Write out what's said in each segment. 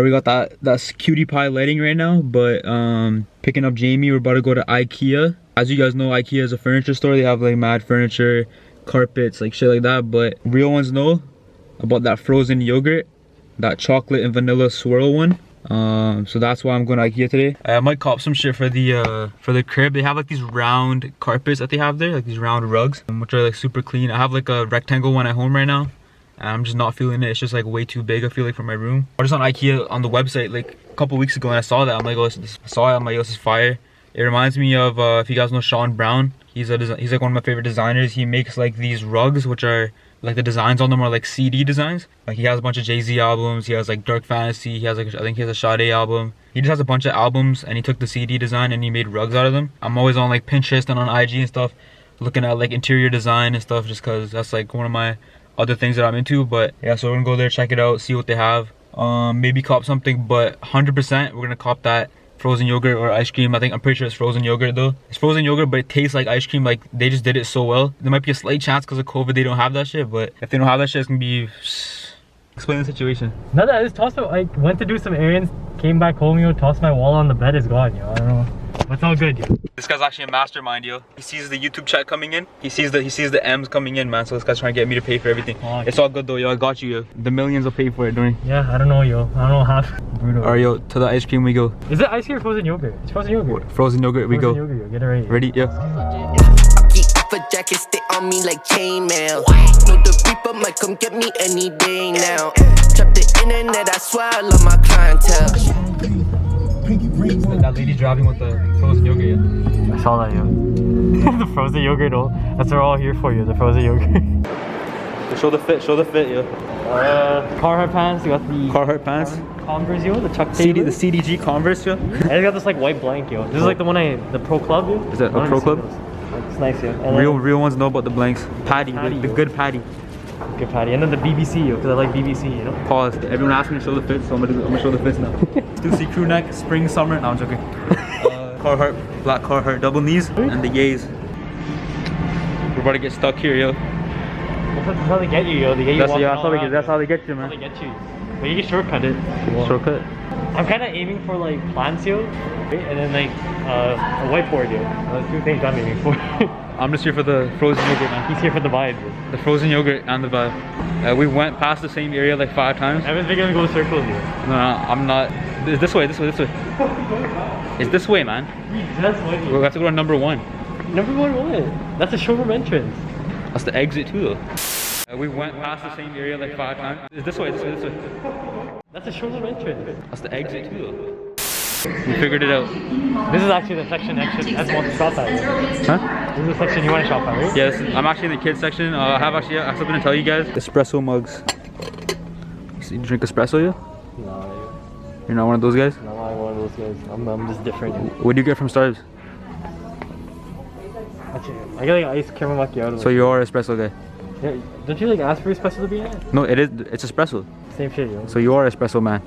We got that's cutie pie lighting right now, but picking up Jamie, we're about to go to IKEA. As you guys know, IKEA is a furniture store. They have like mad furniture, carpets, like shit like that, but real ones know about that frozen yogurt, that chocolate and vanilla swirl one. So that's why I'm going to IKEA today. I might cop some shit for the crib. They have like these round carpets that they have there, like these round rugs, which are like super clean. I have like a rectangle one at home right now, and I'm just not feeling it. It's just like way too big, I feel like, for my room. I was just on IKEA on the website like a couple weeks ago, and I saw that. I'm like, oh, this is fire. It reminds me of if you guys know Sean Brown. He's like one of my favorite designers. He makes like these rugs, which are like the designs on them are like CD designs. Like he has a bunch of Jay-Z albums. He has like Dark Fantasy. He has like, I think he has a Sade album. He just has a bunch of albums, and he took the CD design and he made rugs out of them. I'm always on like Pinterest and on IG and stuff, looking at like interior design and stuff, just cause that's like one of my other things that I'm into. But yeah, so we're gonna go there, check it out, see what they have. Maybe cop something, but 100% we're gonna cop that frozen yogurt or ice cream. I'm pretty sure it's frozen yogurt though. It's frozen yogurt, but it tastes like ice cream. Like they just did it so well. There might be a slight chance because of COVID they don't have that shit, but if they don't have that shit, it's gonna be... Explain the situation. No, I just tossed I went to do some errands, came back home, yo, tossed my wallet on the bed, it's gone, yo. I don't know. But it's all good, yo. This guy's actually a mastermind, yo. He sees the YouTube chat coming in. He sees the M's coming in, man. So this guy's trying to get me to pay for everything. Oh, it's all good though, yo. I got you, yo. The millions will pay for it, don't you? Yeah, I don't know, yo. I don't know how. Brutal. Alright, yo. To the ice cream we go. Is it ice cream or frozen yogurt? It's frozen yogurt. Frozen yogurt we go. Frozen yogurt, yo. Get it ready. Ready? Yeah. For jacket, stay on me like chainmail. Know the reaper might come get me any day now. Trap the internet, I swear I love my clientele. That lady driving with the frozen yogurt, yeah. I saw that, yo. The frozen yogurt, though. That's what we're all here for, yo. The frozen yogurt. Show the fit, yo. Carhartt pants. You got the Carhartt pants. Converse, yo. The Chuck The Taylors. CDG Converse, yo. And I got this like white blank, yo. This is like the one the Pro Club, yo. Is that a Pro Club? It's nice, yo. And Real ones know about the blanks. Patty, the good patty. Good patty. And then the BBC, yo, because I like BBC, you know? Pause. Everyone asked me to show the fits, so I'm gonna show the fits now. Stussy crew neck, spring, summer. No, I'm joking. Carhartt, black Carhartt double knees, and the yays. We're about to get stuck here, yo. That's how they get you, yo. They get you That's how they get you, man. That's how they get you. But you can shortcut it. Shortcut. I'm kind of aiming for like plants, yo. And then like a whiteboard, yo. Those two things I'm aiming for. I'm just here for the frozen yogurt, man. He's here for the vibe, yo. The frozen yogurt and the vibe. We went past the same area like 5 times. I was thinking to go circles, yo. No, I'm not. It's this way. It's this way, man. That's what, yo. We have to go to number 1. Number 1 what? That's a showroom entrance. That's the exit too, though. We went past the same area like 5 times. It's this way. That's a showroom entrance. That's the exit too, though. We figured it out. This is actually the section as want to shop at. Huh? This is the section you want to shop at, right? Yes, I'm actually in the kids section. I have something to tell you guys. Espresso mugs. So you drink espresso, yeah? No, You're not one of those guys? I'm not one of those guys. I'm just different. What do you get from Starbucks? Actually, I get like iced caramel macchiato. So you are an espresso guy? Yeah, don't you like ask for espresso to be in it? No, it's espresso. Same shit, yo. So you are espresso man.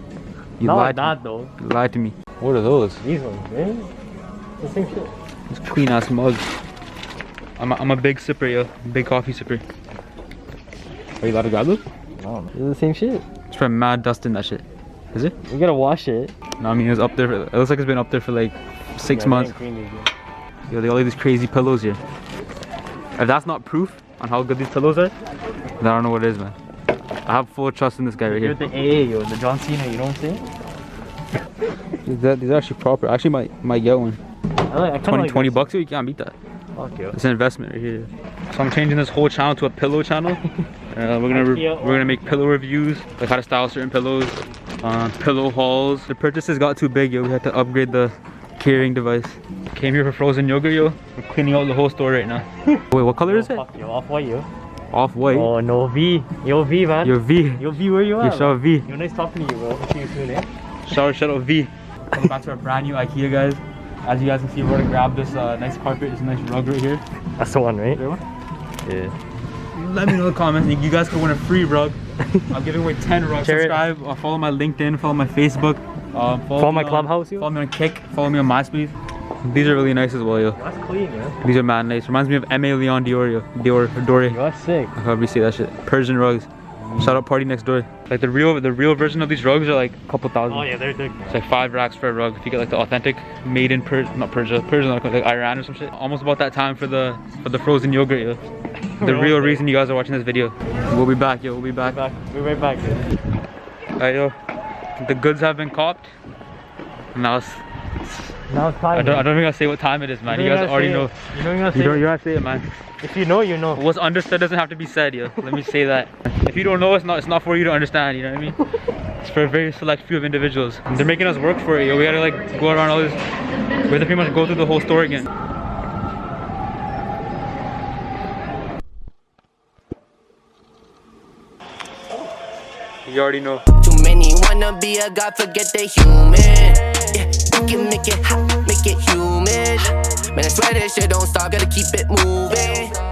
You no, lied not though. You lied to me. What are those? These ones, man. The same shit. It's clean ass mugs. I'm a big sipper, yo. Big coffee sipper. Are you allowed to grab those? No, it's the same shit. It's probably mad dust in that shit. Is it? You gotta wash it. No, I mean it's up there. It looks like it's been up there for like 6 months. Yo, they all have these crazy pillows here. If that's not proof on how good these pillows are, then I don't know what it is, man. I have full trust in this guy right here. You're the AA, yo, the John Cena, you know what I'm saying? These are actually proper. I actually might get one. I 20 bucks, yo, you can't beat that. Fuck, yo. It's an investment right here. So I'm changing this whole channel to a pillow channel. We're gonna make pillow reviews, like how to style certain pillows, pillow hauls. The purchases got too big, yo. We had to upgrade the carrying device. Came here for frozen yogurt, yo. We're cleaning out the whole store right now. Wait, what color is it? Fuck, yo, off-white, yo. Off-white? Oh, no V. Yo, V, man. Yo, V. Yo, V, where you at? Yo, shout out V. Yo, nice talking to you, bro. See you soon, eh? Shout out V. Coming back to our brand new IKEA, guys. As you guys can see, we're gonna grab this nice carpet, this nice rug right here. That's the one, right? Yeah. Let me know in the comments. You guys could win a free rug. I'm giving away 10 rugs. Subscribe, follow my LinkedIn, follow my Facebook. Follow my Clubhouse, yo. Follow me on Kick, follow me on MySpace. These are really nice as well, yo. That's clean, yo. These are mad nice. Reminds me of M.A. Leon Dior, yo. Dior. Yo, that's sick. I hope you see that shit. Persian rugs. Shout out Party Next Door. Like the real version of these rugs are like a couple thousand. Oh yeah, they're big. It's like 5 racks for a rug. If you get like the authentic, made in not Persia, like Iran or some shit. Almost about that time for the frozen yogurt, yo. The real reason you guys are watching this video. We'll be back, yo. We'll be back. We'll be right back, dude. Alright, yo. The goods have been copped. Now it's time. I don't even gotta say what time it is, man. You guys already know. You don't even say You gotta say it, man. If you know, you know. What's understood doesn't have to be said, yo. Let me say that. If you don't know, it's not for you to understand, you know what I mean? It's for a very select few of individuals. They're making us work for it, yo. We gotta like go around all this. We have to pretty much go through the whole store again. You already know. Too many wanna be a god, forget they human. Yeah, we can make it hot, make it humid. Man, I swear this shit don't stop, gotta keep it moving.